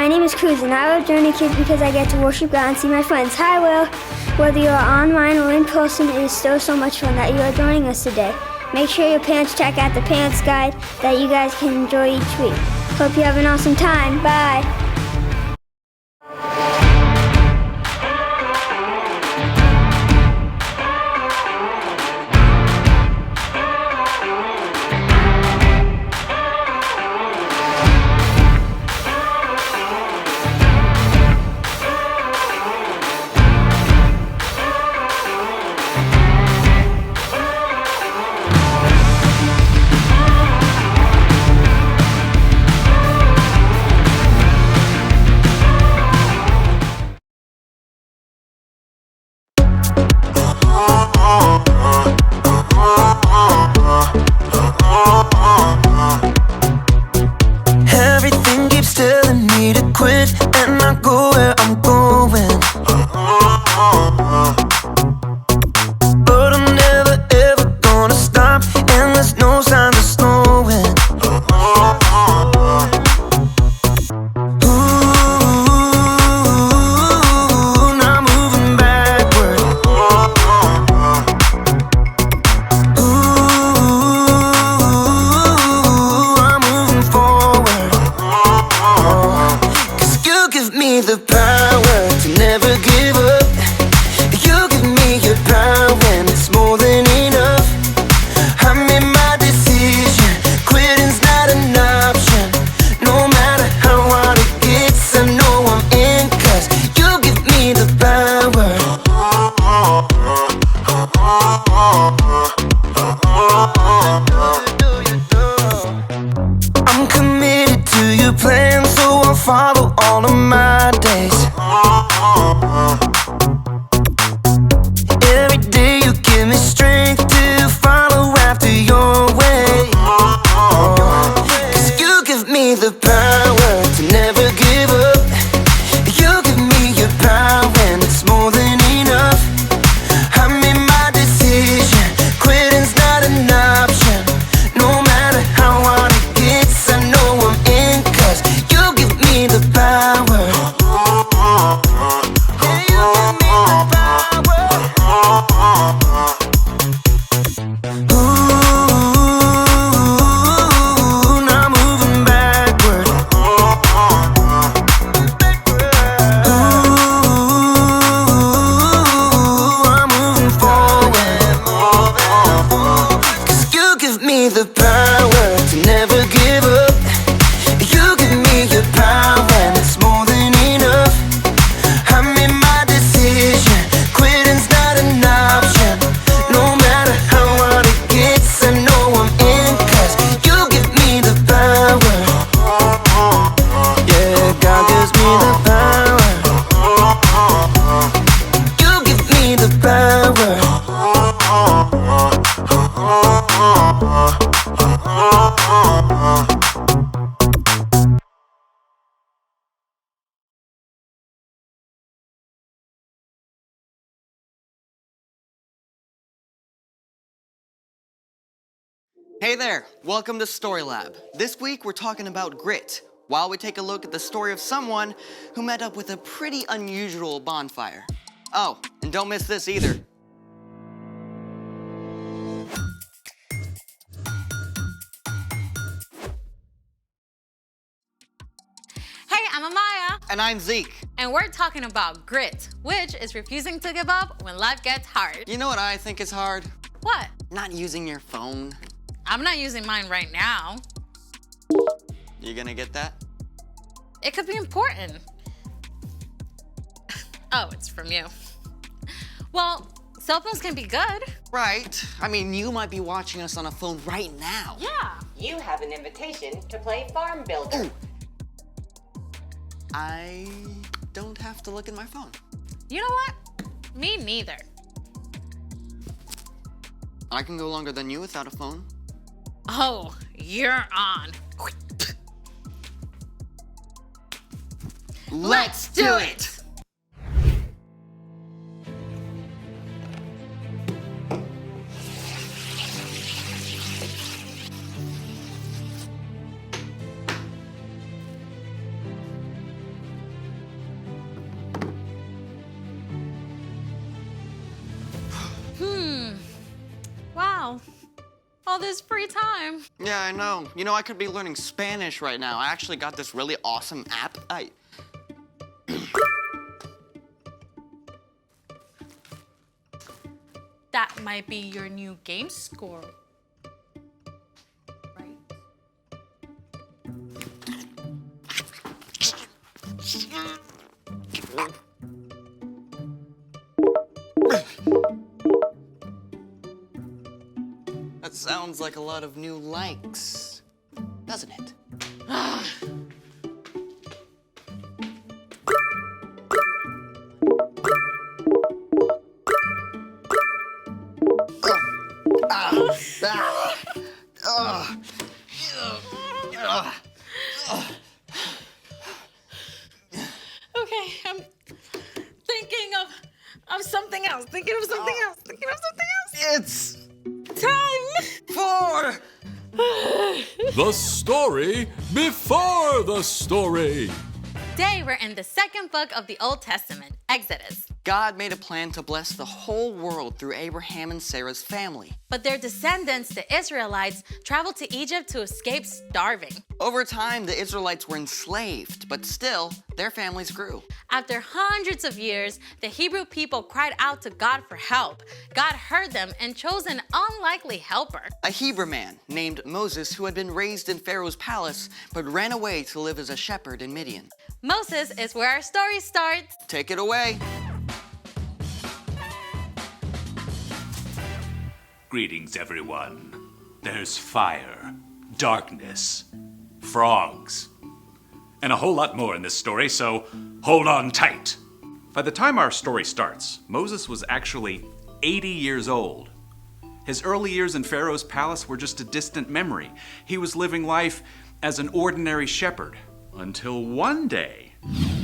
my name is Cruz, and I love Journey Kids because I get to worship God and see my friends. Hi, Will. Whether you're online or in person, it is still so much fun that you are joining us today. Make sure your parents check out the Parents Guide that you guys can enjoy each week. Hope you have an awesome time. Bye. Everything keeps telling me to quit and not go where I'm going, but I'm never ever gonna stop, and there's no signs of slowing. Ooh, now I'm moving backward. Ooh, I'm moving forward. 'Cause you give me the power to never give up. You give me your power and it's more than enough. I made my decision, quitting's not an option. No matter how hard it gets, I know I'm in, 'cause you give me the power. I'm committed to your plan, so I'll follow all of my days. Every day you give me strength to follow after your way. 'Cause you give me the power to never give up. You give me your power and it's more than enough. I made my decision, quitting's not an option. No matter how hard it gets, I know I'm in, 'cause you give me the power. Yeah, you give me the power. Ooh, now I'm moving backward. Ooh, I'm moving forward. 'Cause you give me the power to never give up. You give me your power and it's more than enough. I made my decision, quitting's not an option. No matter how hard it gets, I know I'm in, 'cause you give me the power. Yeah, God gives me the power. You give me the power. Hey there, welcome to Story Lab. This week we're talking about grit, while we take a look at the story of someone who met up with a pretty unusual bonfire. Oh, and don't miss this either. Hey, I'm Amaya, And I'm Zeke. and we're talking about grit, which is refusing to give up when life gets hard. You know what I think is hard? What? Not using your phone. I'm not using mine right now. You gonna get that? It could be important. Oh, it's from you. Well, cell phones can be good. Right. I mean, you might be watching us on a phone right now. Yeah. You have an invitation to play Farm Builder. Ooh. I don't have to look at my phone. You know what? Me neither. I can go longer than you without a phone. Oh, you're on. Let's do it! Wow. All this free time. Yeah, I know. You know, I could be learning Spanish right now. I actually got this really awesome app. That might be your new game score. Right. That sounds like a lot of new likes, doesn't it? Okay, I'm thinking of something else. Thinking of something else. It's Time! for The story before the story. Today we're in the second book of the Old Testament, Exodus. God made a plan to bless the whole world through Abraham and Sarah's family. But their descendants, the Israelites, traveled to Egypt to escape starving. Over time, the Israelites were enslaved, but still, their families grew. After hundreds of years, the Hebrew people cried out to God for help. God heard them and chose an unlikely helper. A Hebrew man named Moses who had been raised in Pharaoh's palace but ran away to live as a shepherd in Midian. Moses is where our story starts. Take it away. Greetings, everyone. There's fire, darkness, frogs, and a whole lot more in this story, so hold on tight. By the time our story starts, Moses was actually 80 years old. His early years in Pharaoh's palace were just a distant memory. He was living life as an ordinary shepherd until one day.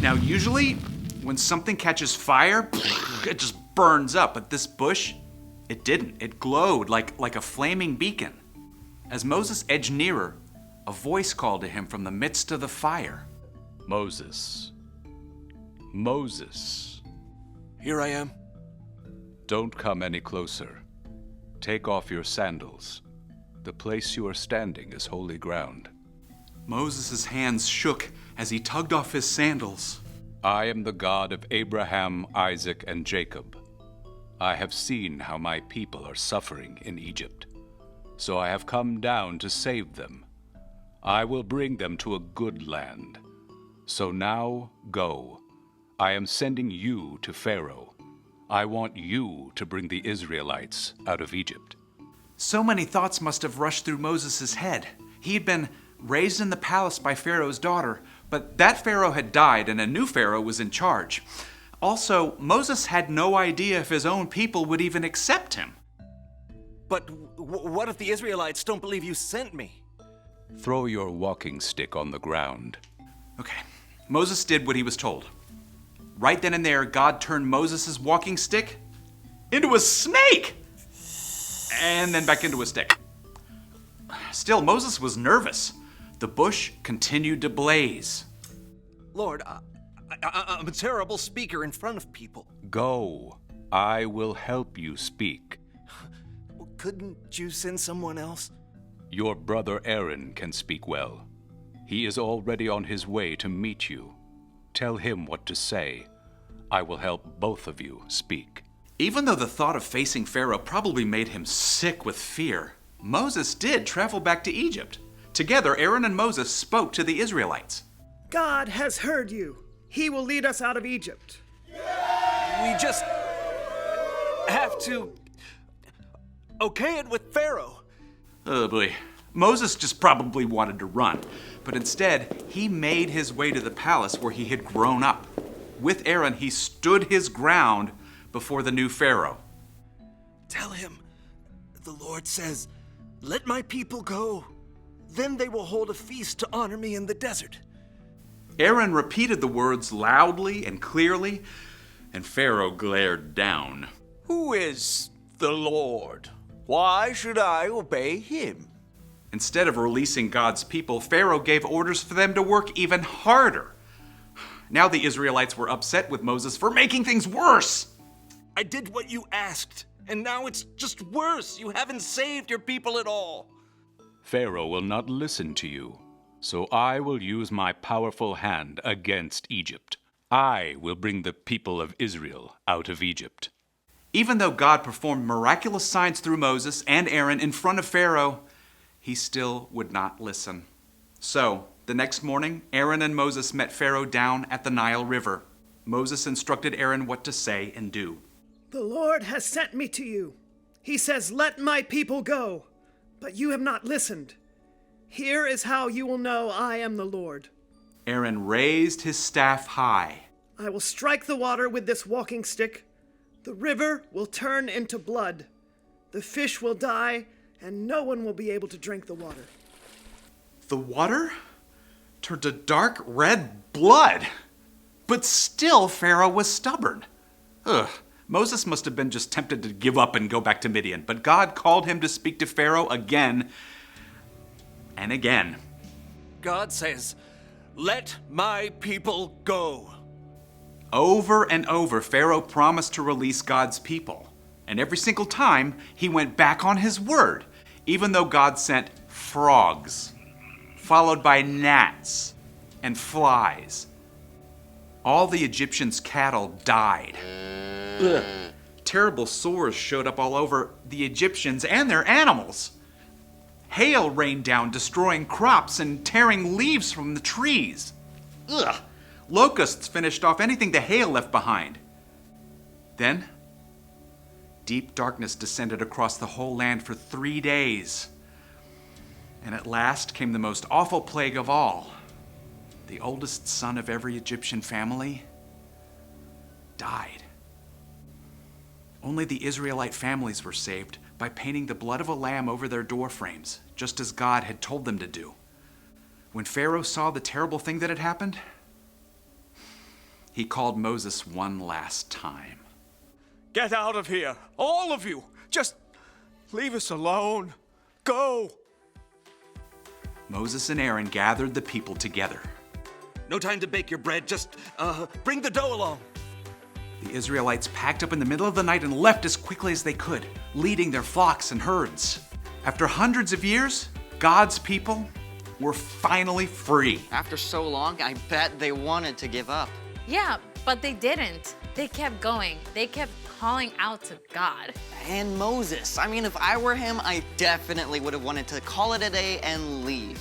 Now, usually, when something catches fire, it just burns up, but this bush, it didn't. It glowed like a flaming beacon. As Moses edged nearer, a voice called to him from the midst of the fire. Moses. Moses. Here I am. Don't come any closer. Take off your sandals. The place you are standing is holy ground. Moses' hands shook as he tugged off his sandals. I am the God of Abraham, Isaac, and Jacob. I have seen how my people are suffering in Egypt, so I have come down to save them. I will bring them to a good land. So now go. I am sending you to Pharaoh. I want you to bring the Israelites out of Egypt. So many thoughts must have rushed through Moses' head. He had been raised in the palace by Pharaoh's daughter, but that Pharaoh had died and a new Pharaoh was in charge. Also, Moses had no idea if his own people would even accept him. But what if the Israelites don't believe you sent me? Throw your walking stick on the ground. Okay, Moses did what he was told. Right then and there, God turned Moses' walking stick into a snake! And then back into a stick. Still, Moses was nervous. The bush continued to blaze. Lord, I'm a terrible speaker in front of people. Go. I will help you speak. Couldn't you send someone else? Your brother Aaron can speak well. He is already on his way to meet you. Tell him what to say. I will help both of you speak. Even though the thought of facing Pharaoh probably made him sick with fear, Moses did travel back to Egypt. Together, Aaron and Moses spoke to the Israelites. God has heard you. He will lead us out of Egypt. We just have to okay it with Pharaoh. Oh boy. Moses just probably wanted to run, but instead, he made his way to the palace where he had grown up. With Aaron, he stood his ground before the new Pharaoh. Tell him, the Lord says, let my people go. Then they will hold a feast to honor me in the desert. Aaron repeated the words loudly and clearly, and Pharaoh glared down. Who is the Lord? Why should I obey him? Instead of releasing God's people, Pharaoh gave orders for them to work even harder. Now the Israelites were upset with Moses for making things worse. I did what you asked, and now it's just worse. You haven't saved your people at all. Pharaoh will not listen to you, so I will use my powerful hand against Egypt. I will bring the people of Israel out of Egypt. Even though God performed miraculous signs through Moses and Aaron in front of Pharaoh, he still would not listen. So, the next morning, Aaron and Moses met Pharaoh down at the Nile River. Moses instructed Aaron what to say and do. The Lord has sent me to you. He says, "Let my people go." But you have not listened. Here is how you will know I am the Lord. Aaron raised his staff high. I will strike the water with this walking stick. The river will turn into blood. The fish will die, and no one will be able to drink the water. The water turned to dark red blood. But still Pharaoh was stubborn. Moses must have been just tempted to give up and go back to Midian, but God called him to speak to Pharaoh again and again. God says, "Let my people go." Over and over, Pharaoh promised to release God's people. And every single time, he went back on his word, even though God sent frogs, followed by gnats and flies. All the Egyptians' cattle died. Terrible sores showed up all over the Egyptians and their animals. Hail rained down, destroying crops and tearing leaves from the trees. Locusts finished off anything the hail left behind. Then, deep darkness descended across the whole land for 3 days. And at last came the most awful plague of all. The oldest son of every Egyptian family died. Only the Israelite families were saved by painting the blood of a lamb over their door frames, just as God had told them to do. When Pharaoh saw the terrible thing that had happened, he called Moses one last time. Get out of here, all of you. Just leave us alone. Go. Moses and Aaron gathered the people together. No time to bake your bread. Just bring the dough along. The Israelites packed up in the middle of the night and left as quickly as they could, leading their flocks and herds. After hundreds of years, God's people were finally free. After so long, I bet they wanted to give up. Yeah, but they didn't. They kept going. They kept calling out to God. And Moses. I mean, if I were him, I definitely would have wanted to call it a day and leave.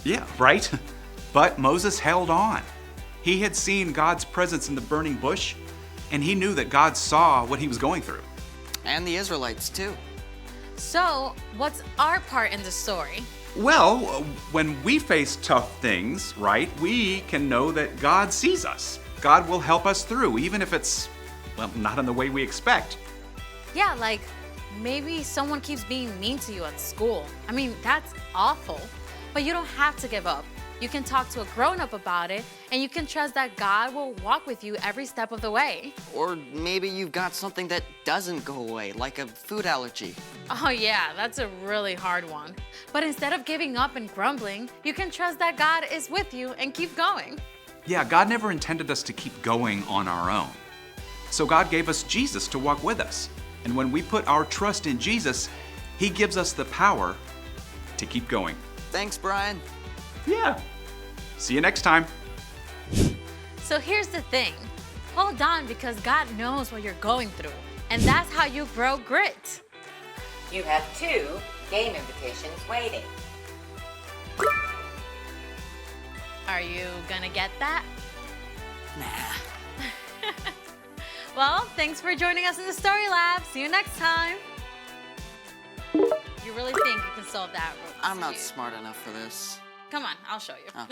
Yeah, right? But Moses held on. He had seen God's presence in the burning bush, and he knew that God saw what he was going through. And the Israelites, too. So, what's our part in the story? Well, when we face tough things, right, we can know that God sees us. God will help us through, even if it's, well, not in the way we expect. Yeah, like maybe someone keeps being mean to you at school. I mean, that's awful. But you don't have to give up. You can talk to a grown-up about it, and you can trust that God will walk with you every step of the way. Or maybe you've got something that doesn't go away, like a food allergy. Oh yeah, that's a really hard one. But instead of giving up and grumbling, you can trust that God is with you and keep going. Yeah, God never intended us to keep going on our own. So God gave us Jesus to walk with us. And when we put our trust in Jesus, he gives us the power to keep going. Thanks, Brian. Yeah. See you next time. So here's the thing. Hold on, because God knows what you're going through. And that's how you grow grit. You have 2 game invitations waiting. Are you gonna get that? Nah. Well, thanks for joining us in the Story Lab. See you next time. You really think you can solve that, Rubik's I'm not Cube? smart enough for this. Come on, I'll show you. Oh.